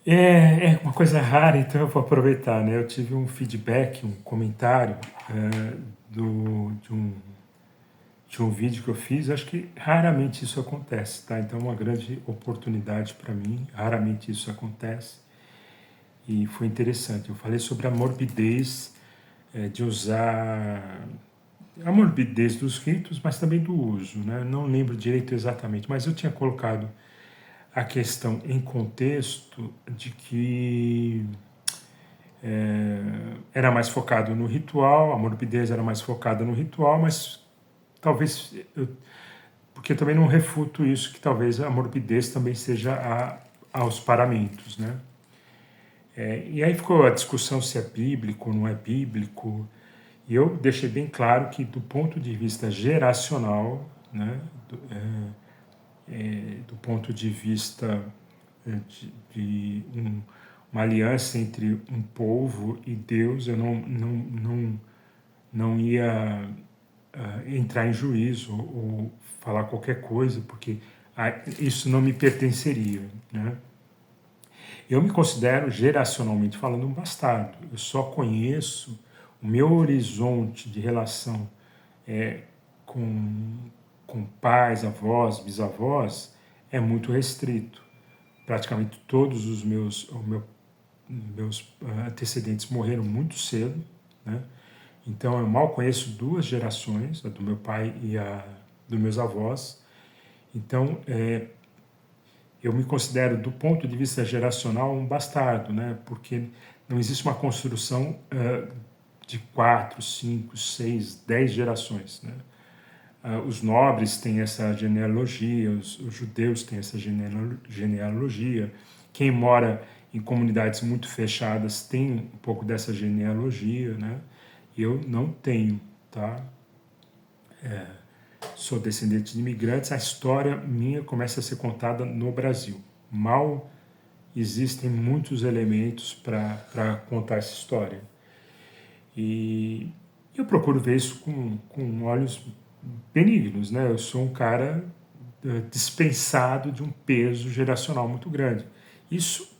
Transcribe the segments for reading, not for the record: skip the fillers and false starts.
É uma coisa rara, então eu vou aproveitar, né? Eu tive um feedback, um comentário do, de um vídeo que eu fiz. Acho que raramente isso acontece, tá? Então é uma grande oportunidade para mim. Raramente isso acontece e foi interessante. Eu falei sobre a morbidez de usar a morbidez dos ritos, mas também do uso, né? Não lembro direito exatamente, mas eu tinha colocado a questão em contexto de que era mais focado no ritual, a morbidez era mais focada no ritual, mas talvez, porque eu também não refuto isso, que talvez a morbidez também seja aos paramentos, né? E aí ficou a discussão se é bíblico ou não é bíblico, e eu deixei bem claro que do ponto de vista geracional, né, do ponto de vista uma aliança entre um povo e Deus, eu não ia entrar em juízo ou falar qualquer coisa, porque isso não me pertenceria, né? Eu me considero, geracionalmente falando, um bastardo. Eu só conheço o meu horizonte de relação com, com pais, avós, bisavós é muito restrito. Praticamente todos meus antecedentes morreram muito cedo, né? Então eu mal conheço duas gerações, a do meu pai e a dos meus avós. Então eu me considero, do ponto de vista geracional, um bastardo, né? Porque não existe uma construção de 4, 5, 6, 10 gerações, né? Os nobres têm essa genealogia, os judeus têm essa genealogia. Quem mora em comunidades muito fechadas tem um pouco dessa genealogia, né? Eu não tenho, tá? Sou descendente de imigrantes. A história minha começa a ser contada no Brasil. Mal existem muitos elementos para contar essa história. E eu procuro ver isso com olhos benignos, né? Eu sou um cara dispensado de um peso geracional muito grande. Isso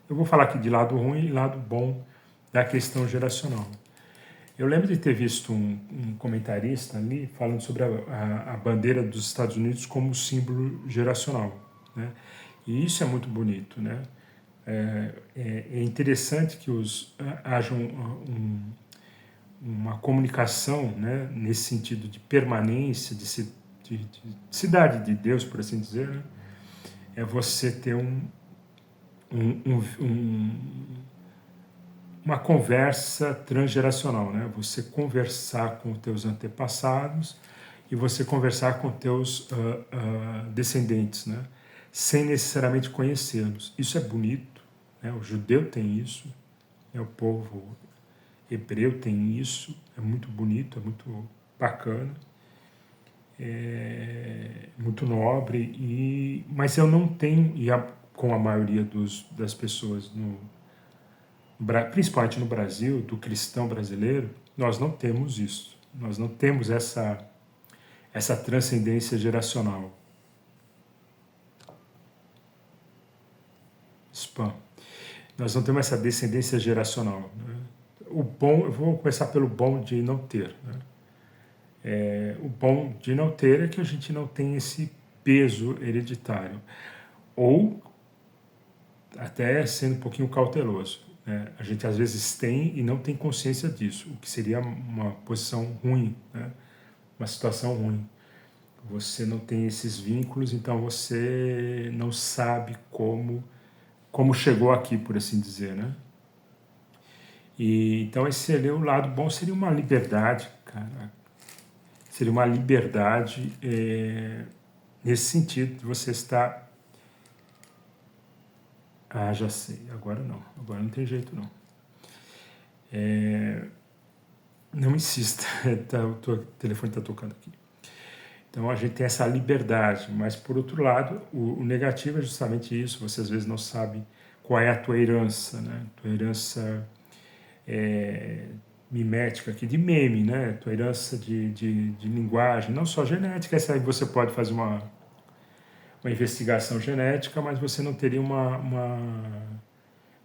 eu vou falar aqui de lado ruim e lado bom da questão geracional. Eu lembro de ter visto um comentarista ali falando sobre a bandeira dos Estados Unidos como símbolo geracional, né? E isso é muito bonito, né? É interessante que haja uma comunicação, né, nesse sentido de permanência, de cidade de Deus, por assim dizer, né? É você ter um, um, um, uma conversa transgeracional, né? Você conversar com os teus antepassados e você conversar com teus descendentes, né? Sem necessariamente conhecê-los. Isso é bonito, né? O judeu tem isso, né? O povo hebreu tem isso, é muito bonito, é muito bacana, é muito nobre, mas eu não tenho, com a maioria das pessoas principalmente no Brasil, do cristão brasileiro, nós não temos isso. Nós não temos essa transcendência geracional. Spam. Nós não temos essa descendência geracional, né? O bom, eu vou começar pelo bom de não ter, né? O bom de não ter é que a gente não tem esse peso hereditário. Ou, até sendo um pouquinho cauteloso, né? A gente às vezes tem e não tem consciência disso, o que seria uma posição ruim, né? Uma situação ruim. Você não tem esses vínculos, então você não sabe como chegou aqui, por assim dizer, né? E então esse seria o lado bom, seria uma liberdade, cara. Seria uma liberdade nesse sentido de você estar. Ah, já sei. Agora não tem jeito não. Não insista. O telefone está tocando aqui. Então a gente tem essa liberdade, mas por outro lado, o negativo é justamente isso. Você às vezes não sabe qual é a tua herança, né? Tua herança mimética aqui, de meme, né? Tua herança de linguagem, não só genética. Essa aí você pode fazer uma investigação genética, mas você não teria uma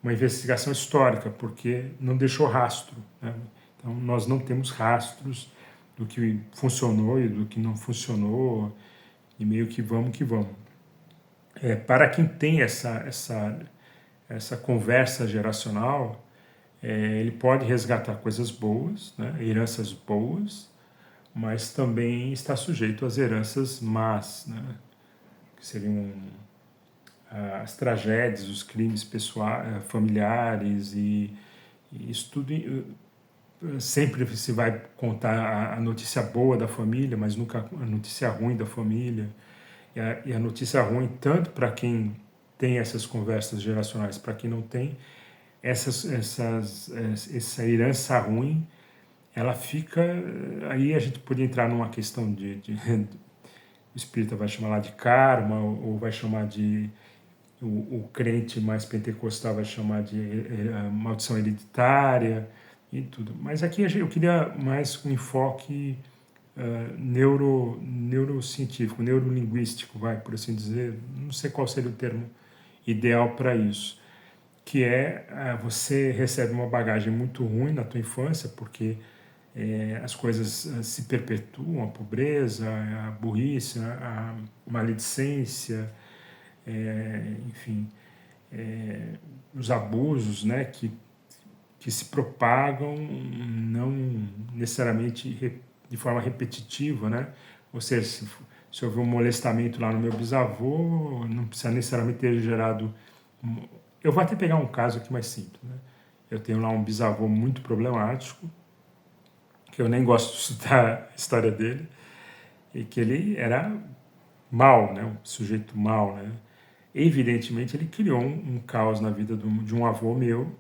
investigação histórica, porque não deixou rastro, né? Então, nós não temos rastros do que funcionou e do que não funcionou, e meio que vamos que vamos. Para quem tem essa conversa geracional, ele pode resgatar coisas boas, né? Heranças boas, mas também está sujeito às heranças más, né? Que seriam as tragédias, os crimes pessoais, familiares, e isso tudo sempre se vai contar a notícia boa da família, mas nunca a notícia ruim da família. E a notícia ruim, tanto para quem tem essas conversas geracionais, para quem não tem, essa herança ruim, ela fica. Aí a gente podia entrar numa questão o espírita vai chamar lá de karma, ou vai chamar de. O crente mais pentecostal vai chamar de maldição hereditária e tudo. Mas aqui eu queria mais um enfoque neurocientífico, neurolinguístico, por assim dizer. Não sei qual seria o termo ideal para isso. Que você recebe uma bagagem muito ruim na tua infância, porque as coisas se perpetuam, a pobreza, a burrice, a maledicência, enfim, os abusos, né, que se propagam não necessariamente de forma repetitiva, né? Ou seja, se houver um molestamento lá no meu bisavô, não precisa necessariamente ter gerado. Eu vou até pegar um caso aqui mais simples, né? Eu tenho lá um bisavô muito problemático, que eu nem gosto de estudar a história dele, e que ele era mau, né? Um sujeito mau, né? Evidentemente, ele criou um caos na vida de um avô meu,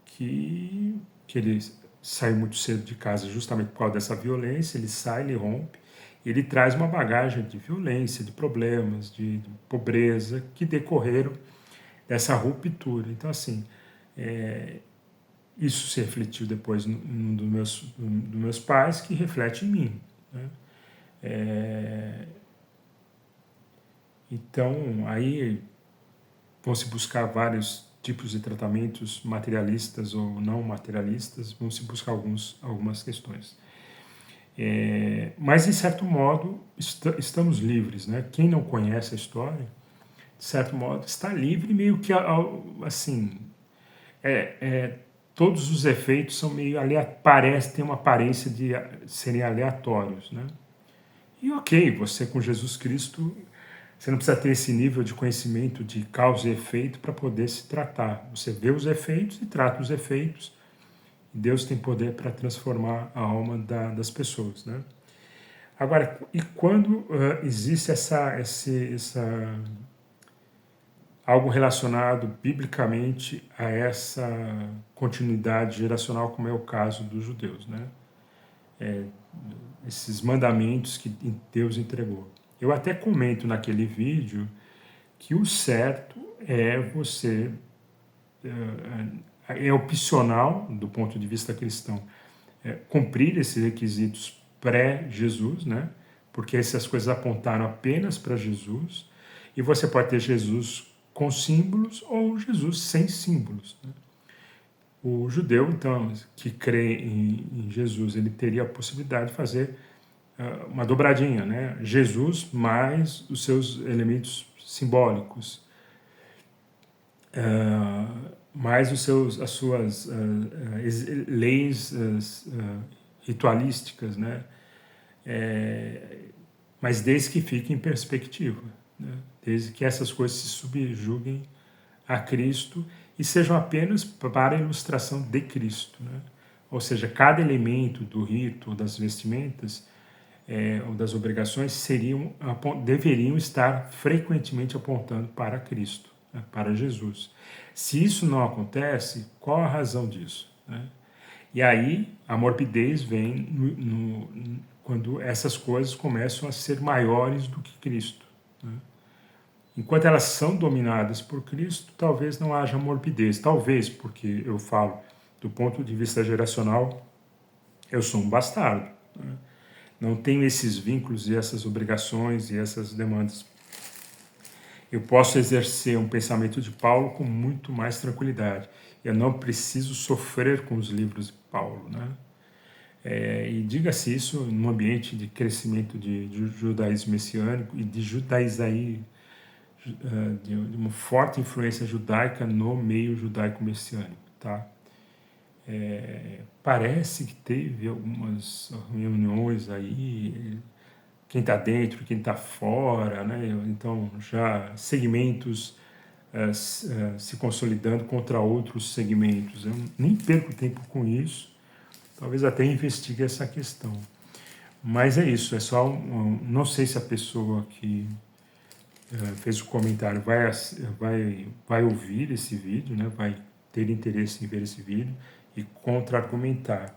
que ele saiu muito cedo de casa justamente por causa dessa violência. Ele sai, ele rompe, ele traz uma bagagem de violência, de problemas, de pobreza, que decorreram dessa ruptura. Então, assim, isso se refletiu depois dos meus pais, que reflete em mim, né? Então, aí vão se buscar vários tipos de tratamentos materialistas ou não materialistas, vão se buscar algumas questões. Mas, de certo modo, estamos livres, né? Quem não conhece a história, de certo modo, está livre, meio que, assim, todos os efeitos são meio tem uma aparência de serem aleatórios, né? E ok, você com Jesus Cristo, você não precisa ter esse nível de conhecimento de causa e efeito para poder se tratar. Você vê os efeitos e trata os efeitos. E Deus tem poder para transformar a alma das pessoas, né? Agora, e quando existe algo relacionado biblicamente a essa continuidade geracional, como é o caso dos judeus, né? Esses mandamentos que Deus entregou. Eu até comento naquele vídeo que o certo é você, é opcional do ponto de vista cristão, cumprir esses requisitos pré-Jesus, né? Porque essas coisas apontaram apenas para Jesus, e você pode ter Jesus com símbolos ou Jesus sem símbolos, né? O judeu, então, que crê em Jesus, ele teria a possibilidade de fazer uma dobradinha, né? Jesus mais os seus elementos simbólicos, mais as suas leis ritualísticas, né? Mas desde que fique em perspectiva, né? Desde que essas coisas se subjuguem a Cristo e sejam apenas para a ilustração de Cristo, né? Ou seja, cada elemento do rito, das vestimentas, ou das obrigações, deveriam estar frequentemente apontando para Cristo, né? Para Jesus. Se isso não acontece, qual a razão disso, né? E aí a morbidez vem quando essas coisas começam a ser maiores do que Cristo, né? Enquanto elas são dominadas por Cristo, talvez não haja morbidez. Talvez, porque eu falo do ponto de vista geracional, eu sou um bastardo, né? Não tenho esses vínculos e essas obrigações e essas demandas. eu posso exercer um pensamento de Paulo com muito mais tranquilidade. Eu não preciso sofrer com os livros de Paulo, né? E diga-se isso num ambiente de crescimento de judaísmo messiânico e de judaizai, de uma forte influência judaica no meio judaico messiânico, tá? Parece que teve algumas reuniões aí, quem está dentro, quem está fora, né? Então já segmentos se consolidando contra outros segmentos. Eu nem perco tempo com isso, talvez até investigue essa questão. Mas é isso, é só não sei se a pessoa que fez o comentário vai ouvir esse vídeo, né? Vai ter interesse em ver esse vídeo e contra-argumentar.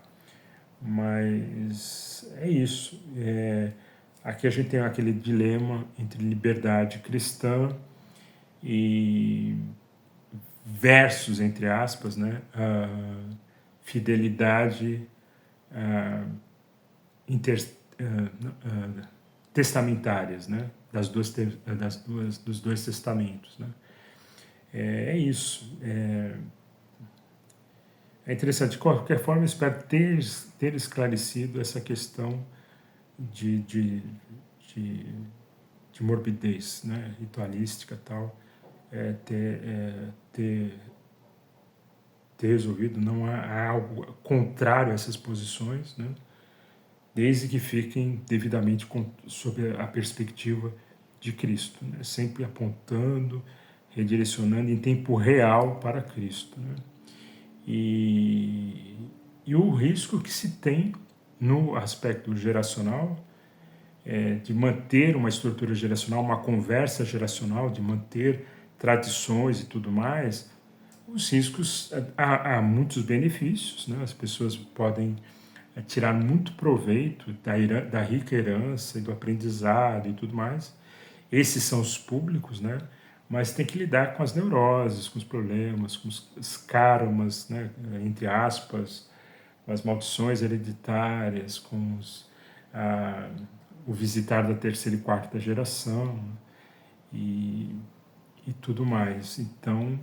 Mas é isso. Aqui a gente tem aquele dilema entre liberdade cristã e versus, entre aspas, né, fidelidade testamentárias, né, dos dois testamentos, né. É isso. É interessante. De qualquer forma, eu espero ter esclarecido essa questão de morbidez, né, ritualística e tal, ter resolvido. Não há algo contrário a essas posições, né, desde que fiquem devidamente sob a perspectiva de Cristo, né, sempre apontando, redirecionando em tempo real para Cristo, né. E o risco que se tem no aspecto geracional, de manter uma estrutura geracional, uma conversa geracional, de manter tradições e tudo mais, os riscos, há muitos benefícios, né? As pessoas podem tirar muito proveito da rica herança e do aprendizado e tudo mais. Esses são os públicos, né? Mas tem que lidar com as neuroses, com os problemas, com os karmas, né? Entre aspas, com as maldições hereditárias, com o visitar da terceira e quarta geração e tudo mais. Então,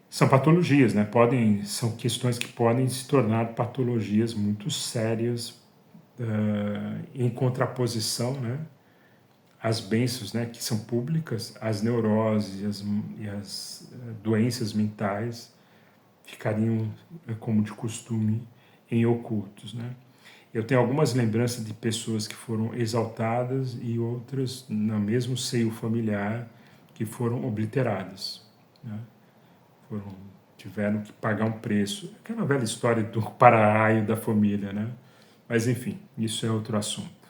são patologias, né? São questões que podem se tornar patologias muito sérias, em contraposição, né, às bênçãos, né, que são públicas, as neuroses e as doenças mentais ficariam, como de costume, em ocultos, né? Eu tenho algumas lembranças de pessoas que foram exaltadas e outras, no mesmo seio familiar, que foram obliteradas, né? Tiveram que pagar um preço. Aquela velha história do para-raio da família, né? Mas enfim, isso é outro assunto.